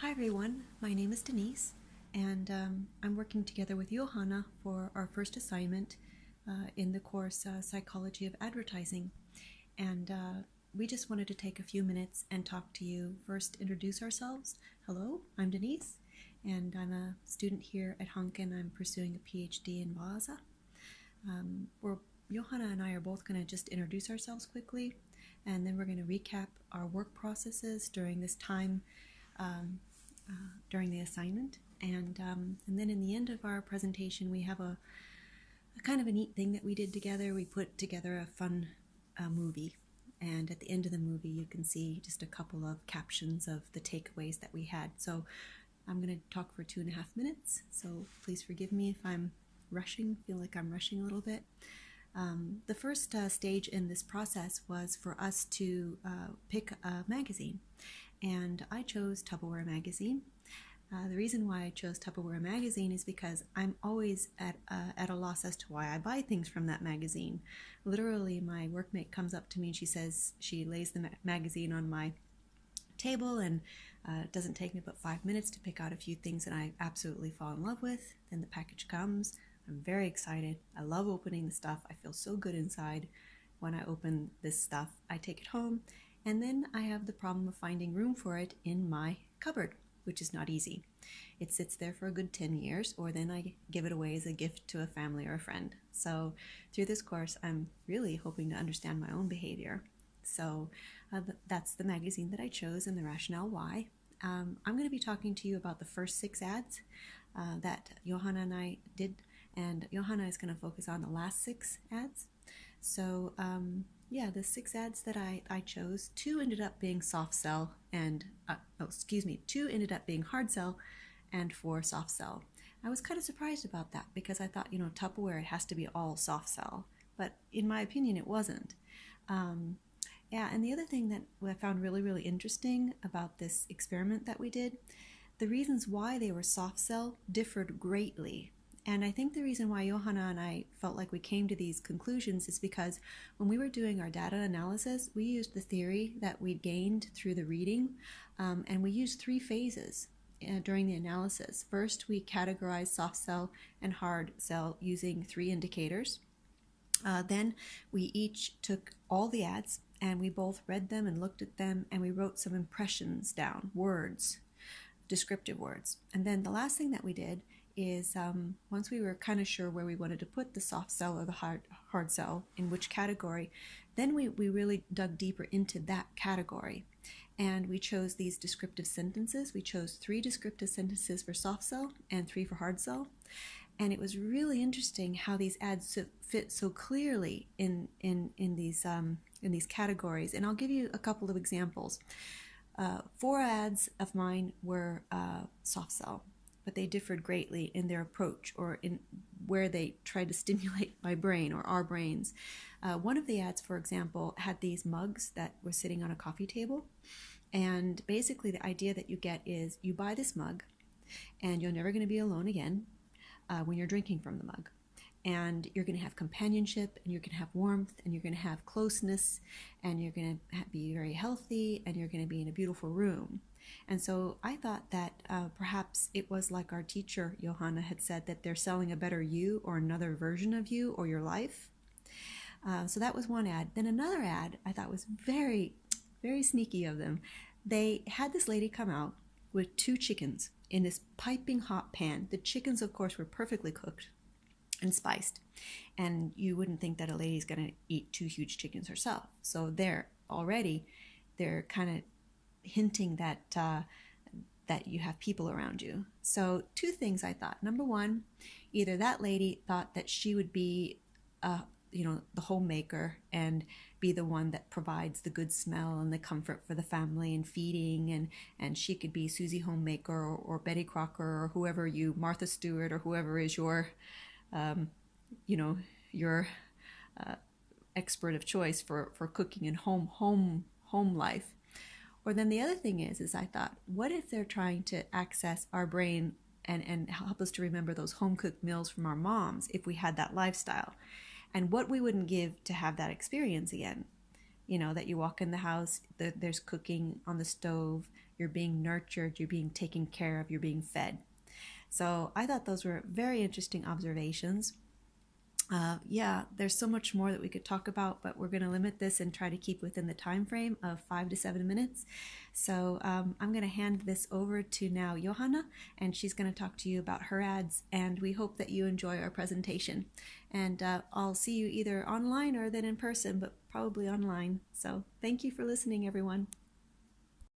Hi everyone, my name is Denise, and I'm working together with Johanna for our first assignment in the course Psychology of Advertising. And we just wanted to take a few minutes and talk to you. First, introduce ourselves. Hello, I'm Denise, and I'm a student here at Hunk, and I'm pursuing a PhD in Vaasa. Johanna and I are both going to just introduce ourselves quickly, and then we're going to recap our work processes during this time during the assignment. And then in the end of our presentation, we have a kind of a neat thing that we did together. We put together a fun movie. And at the end of the movie, you can see just a couple of captions of the takeaways that we had. So I'm going to talk for 2.5 minutes. So please forgive me if I'm rushing, feel like I'm rushing a little bit. The first stage in this process was for us to pick a magazine. And I chose Tupperware Magazine. The reason why I chose Tupperware Magazine is because I'm always at a loss as to why I buy things from that magazine. Literally, my workmate comes up to me and she says she lays the magazine on my table, and it doesn't take me but 5 minutes to pick out a few things that I absolutely fall in love with. Then the package comes. I'm very excited. I love opening the stuff. I feel so good inside when I open this stuff. I take it home, and then I have the problem of finding room for it in my cupboard, which is not easy. It sits there for a good 10 years, or then I give it away as a gift to a family or a friend. So through this course, I'm really hoping to understand my own behavior. So that's the magazine that I chose and the rationale why. I'm going to be talking to you about the first 6 ads that Johanna and I did, and Johanna is going to focus on the last 6 ads. So the 6 ads that I chose, 2 ended up being soft sell and 2 ended up being hard sell and 4 soft sell. I was kind of surprised about that because I thought, Tupperware, it has to be all soft sell, but in my opinion it wasn't. And the other thing that I found really, really interesting about this experiment that we did, the reasons why they were soft sell differed greatly. And I think the reason why Johanna and I felt like we came to these conclusions is because when we were doing our data analysis, we used the theory that we'd gained through the reading, and we used 3 phases during the analysis. First, we categorized soft sell and hard sell using 3 indicators. Then we each took all the ads and we both read them and looked at them, and we wrote some impressions down, words, descriptive words. And then the last thing that we did is once we were kind of sure where we wanted to put the soft sell or the hard sell, in which category, then we really dug deeper into that category. And we chose these descriptive sentences. We chose 3 descriptive sentences for soft sell and 3 for hard sell. And it was really interesting how these ads fit so clearly in these categories. And I'll give you a couple of examples. 4 ads of mine were soft sell, but they differed greatly in their approach or in where they tried to stimulate my brain or our brains. One of the ads, for example, had these mugs that were sitting on a coffee table. And basically the idea that you get is you buy this mug and you're never going to be alone again when you're drinking from the mug. And you're going to have companionship, and you're going to have warmth, and you're going to have closeness, and you're going to be very healthy, and you're going to be in a beautiful room. And so I thought that perhaps it was like our teacher, Johanna, had said that they're selling a better you or another version of you or your life. So that was one ad. Then another ad I thought was very, very sneaky of them. They had this lady come out with 2 chickens in this piping hot pan. The chickens, of course, were perfectly cooked and spiced, and you wouldn't think that a lady's going to eat 2 huge chickens herself. So they're kind of hinting that that you have people around you. So 2 things I thought. Number 1, either that lady thought that she would be the homemaker and be the one that provides the good smell and the comfort for the family and feeding, and she could be Susie Homemaker or Betty Crocker or whoever you, Martha Stewart or whoever is your your expert of choice for cooking and home life. Or then the other thing is I thought, what if they're trying to access our brain and help us to remember those home-cooked meals from our moms if we had that lifestyle? And what we wouldn't give to have that experience again. That you walk in the house, there's cooking on the stove, you're being nurtured, you're being taken care of, you're being fed. So I thought those were very interesting observations. Yeah, there's so much more that we could talk about, but we're going to limit this and try to keep within the time frame of 5 to 7 minutes. So I'm going to hand this over to now Johanna, and she's going to talk to you about her ads, and we hope that you enjoy our presentation. And I'll see you either online or then in person, but probably online. So thank you for listening, everyone.